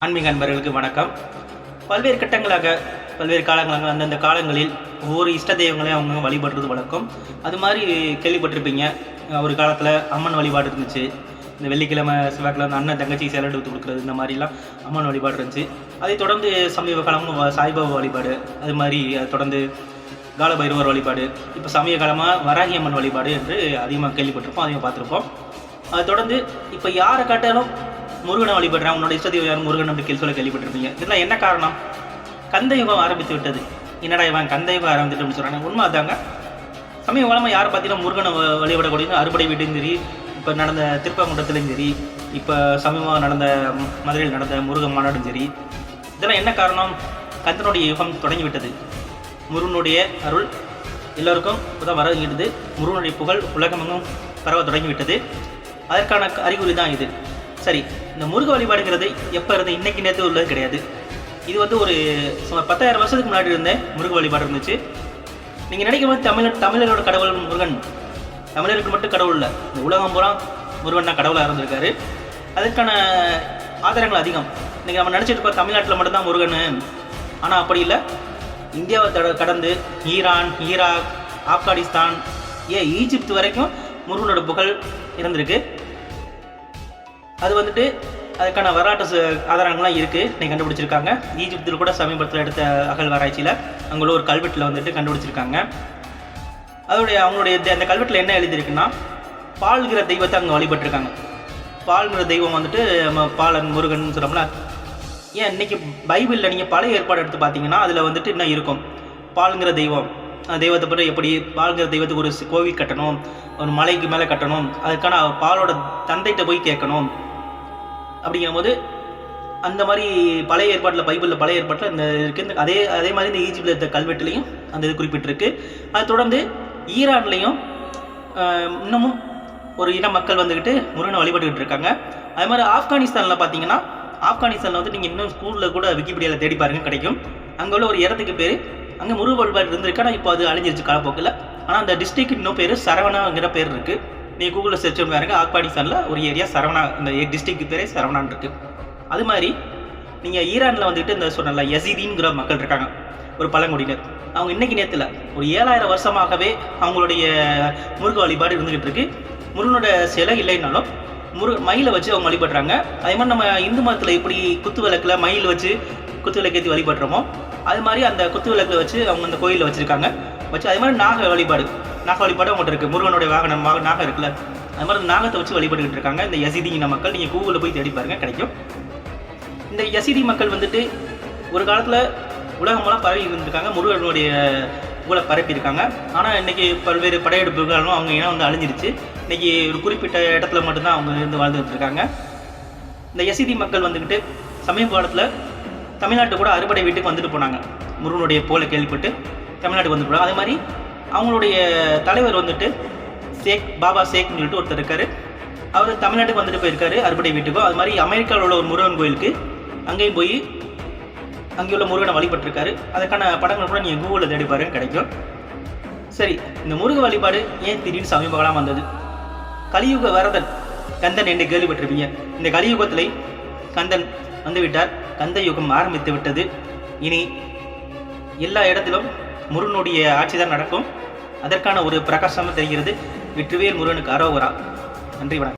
ஆன்மீக அன்பர்களுக்கு வணக்கம். பல்வேறு கட்டங்களாக பல்வேறு காலங்களாக அந்தந்த காலங்களில் ஒவ்வொரு இஷ்ட தெய்வங்களையும் அவங்க வழிபடுறது வழக்கம். அது மாதிரி கேள்விப்பட்டிருப்பீங்க, ஒரு காலத்தில் அம்மன் வழிபாடு இருந்துச்சு. இந்த வெள்ளிக்கிழமை செவ்வாய்க்கிழமை அண்ணன் தங்கச்சி சேலட் ஊற்றி கொடுக்குறது, இந்த மாதிரிலாம் அம்மன் வழிபாடு இருந்துச்சு. அதை தொடர்ந்து சமீப காலமும் சாய்பாபா வழிபாடு, அது மாதிரி அதை தொடர்ந்து காலபைரவர் வழிபாடு, இப்போ சமீப காலமாக வராகி அம்மன் வழிபாடு என்று அதிகமாக கேள்விப்பட்டிருப்போம், அதிகமாக பார்த்துருப்போம். அதை தொடர்ந்து இப்போ யாரை காட்டாலும் முருகனை வழிபடுறேன், உன்னோட இஷ்டதெய்வம் யாரும் முருகன் அப்படி சொல்லிவிட்டுருப்பீங்க. இதெல்லாம் என்ன காரணம்? கந்த யுகம் ஆரம்பித்து விட்டது. என்னடா இவன் கந்த யுகம் ஆரம்பித்துட்டு அப்படின்னு சொல்கிறாங்க. உண்மை அதாங்க. சமீப காலமாக யாரை பார்த்தீங்கன்னா முருகனை வழிபடக்கூடிய அறுபடை வீட்டையும் சரி, இப்போ நடந்த திருப்பங்குன்றத்துலையும் சரி, இப்போ சமீபமாக நடந்த மதுரையில் நடந்த முருகன் மாநாடும் சரி, இதெல்லாம் என்ன காரணம்? கந்தனுடைய யுகம் தொடங்கிவிட்டது. முருகனுடைய அருள் எல்லோருக்கும் தான் வரங்கிட்டது. முருகனுடைய புகழ் உலகமெங்கும் பரவ தொடங்கிவிட்டது. அதற்கான அறிகுறி தான் இது. சரி, இந்த முருக வழிபாடுங்கிறது எப்போ இருந்து இன்னைக்கு நேற்று உள்ளது கிடையாது. இது ஒரு சுமார் 10,000 வருஷத்துக்கு முன்னாடி இருந்தே முருக வழிபாடு இருந்துச்சு. நீங்கள் நினைக்கும் போது தமிழரோட கடவுள் முருகன், தமிழருக்கு மட்டும் கடவுள் இல்லை, இந்த உலகம் பூரா முருகன் தான் கடவுளாக இருந்திருக்காரு. அதற்கான ஆதாரங்கள் அதிகம். இன்றைக்கி நம்ம நினச்சிட்டு இருக்கோம் தமிழ்நாட்டில் மட்டும்தான் முருகன். ஆனால் அப்படி இல்லை. இந்தியாவை கடந்து ஈரான், ஈராக், ஆப்கானிஸ்தான், ஈஜிப்து வரைக்கும் முருகனோட புகழ் இருந்திருக்கு. அது அதுக்கான வரலாற்று ஆதாரங்கள்லாம் இருக்குது, இன்னைக்கு கண்டுபிடிச்சிருக்காங்க. ஈஜிப்தில் கூட சமீபத்தில் எடுத்த அகழ்வாராய்ச்சியில் அங்குள்ள ஒரு கல்வெட்டில் கண்டுபிடிச்சிருக்காங்க. அவங்களுடைய அந்த கல்வெட்டில் என்ன எழுதியிருக்குன்னா, பால்கிற தெய்வத்தை அங்கே வழிபட்டிருக்காங்க. பால்கிற தெய்வம் நம்ம பாலன் முருகன் சொல்கிறோம்ல. ஏன் இன்றைக்கி பைபிளில் நீங்கள் பழைய ஏற்பாடு எடுத்து பார்த்தீங்கன்னா அதில் இன்னும் இருக்கும் பால்கிற தெய்வம். தெய்வத்தை பற்றி எப்படி பால்கிற தெய்வத்துக்கு ஒரு கோவில் கட்டணும், ஒரு மலைக்கு மேலே கட்டணும், அதுக்கான பாலோட தந்தைகிட்ட போய் கேட்கணும். அப்படிங்கும்போது அந்த மாதிரி பழைய ஏற்பாட்டில் பழைய ஏற்பாட்டில் இந்த இருக்குது. அதே மாதிரி இந்த ஈஜிப்டில் இருக்க கல்வெட்டுலையும் அந்த இது குறிப்பிட்டிருக்கு. அது தொடர்ந்து ஈரான்லேயும் இன்னமும் ஒரு இன மக்கள் முருகனை வழிபட்டுக்கிட்டு இருக்காங்க. அது மாதிரி ஆப்கானிஸ்தானில் பார்த்தீங்கன்னா, ஆப்கானிஸ்தானில் நீங்கள் இன்னும் ஸ்கூலில் கூட விக்கிபீடியாவில் தேடி பாருங்க கிடைக்கும். அங்கே உள்ள ஒரு இடத்துக்கு பேர், அங்கே முருக வழிபாடு இருந்திருக்கு. ஆனால் இப்போ அது அழிஞ்சிருச்சு காலப்போக்கில். ஆனால் அந்த டிஸ்ட்ரிக்ட் இன்னும் பேர் சரவணாங்கிற பேர் இருக்குது. நீங்கள் கூகுளில் சர்ச் பண்ணி பாருங்க. ஆப்கானிஸ்தானில் ஒரு ஏரியா சரவணா, இந்த டிஸ்ட்ரிக்ட் பேரே சரவணான் இருக்குது. அது மாதிரி நீங்கள் ஈரானில் இந்த சொன்னல யசீதின்கிற மக்கள் இருக்காங்க, ஒரு பழங்குடியினர். அவங்க இன்றைக்கி நேரத்தில் ஒரு 7000 வருஷமாகவே அவங்களுடைய முருக வழிபாடு இருந்துக்கிட்டு இருக்கு. முருகனோட சிலை இல்லைன்னாலும் மயிலை வச்சு அவங்க வழிபடுறாங்க. அதே மாதிரி நம்ம இந்து மதத்தில் எப்படி குத்து விளக்கில் மயில் வச்சு குத்து விளக்கேற்றி வழிபடுறோமோ, அது மாதிரி அந்த குத்து விளக்கில் வச்சு அவங்க அந்த கோயிலில் வச்சுருக்காங்க. அதே மாதிரி நாக வழிபாடு அவங்கள்ட்ட இருக்குது. முருகனுடைய வாகனம் நாகம் இருக்குல்ல, அது மாதிரி நாகத்தை வச்சு வழிபட்டுக்கிட்டு இருக்காங்க இந்த யசீதின மக்கள். நீங்கள் கூகுளில் போய் தேடி பாருங்க கிடைக்கும். இந்த யசீதி மக்கள் ஒரு காலத்தில் உலகம் மூலம் பரவி இருந்திருக்காங்க, முருகனுடைய புகழை பரப்பியிருக்காங்க. ஆனால் இன்றைக்கி பல்வேறு படையெடுப்புகளும் அவங்க இனம் அழிஞ்சிருச்சு. இன்றைக்கி ஒரு குறிப்பிட்ட இடத்துல மட்டும்தான் அவங்க வாழ்ந்துகிட்டு இருக்காங்க. இந்த யசீதி மக்கள் சமீப காலத்தில் தமிழ்நாட்டு கூட அறுபடை வீட்டுக்கு வந்துட்டு போனாங்க. முருகனுடைய புகழை கேள்விப்பட்டு தமிழ்நாட்டுக்கு வந்துட்டு போனாங்க. அதே மாதிரி அவங்களுடைய தலைவர் பாபா ஷேக்னு சொல்லிட்டு ஒருத்தர் இருக்கார். அவர் தமிழ்நாட்டுக்கு வந்துட்டு போயிருக்காரு அறுபடை வீட்டுக்கும். அது மாதிரி அமெரிக்காவில் உள்ள ஒரு முருகன் கோயிலுக்கு அங்கேயும் போய் அங்கே உள்ள முருகனை வழிபட்டிருக்காரு. அதுக்கான படங்கள் கூட நீங்கள் கூகுளில் தேடி பாருங்க கிடைக்கும். சரி, இந்த முருக வழிபாடு ஏன் திடீர்னு சமீப காலம் வந்தது? கலியுக வரதன் கந்தன் என்று கேள்விப்பட்டிருப்பீங்க. இந்த கலியுகத்திலே கந்தன் வந்துவிட்டார். கந்த யுகம் ஆரம்பித்து விட்டது. இனி எல்லா இடத்திலும் முருகனுடைய ஆட்சி தான் நடக்கும். அதற்கான ஒரு பிரகாசமாக தெரிகிறது. வெற்றிவேல் முருகனுக்கு அரோகரா. நன்றி, வணக்கம்.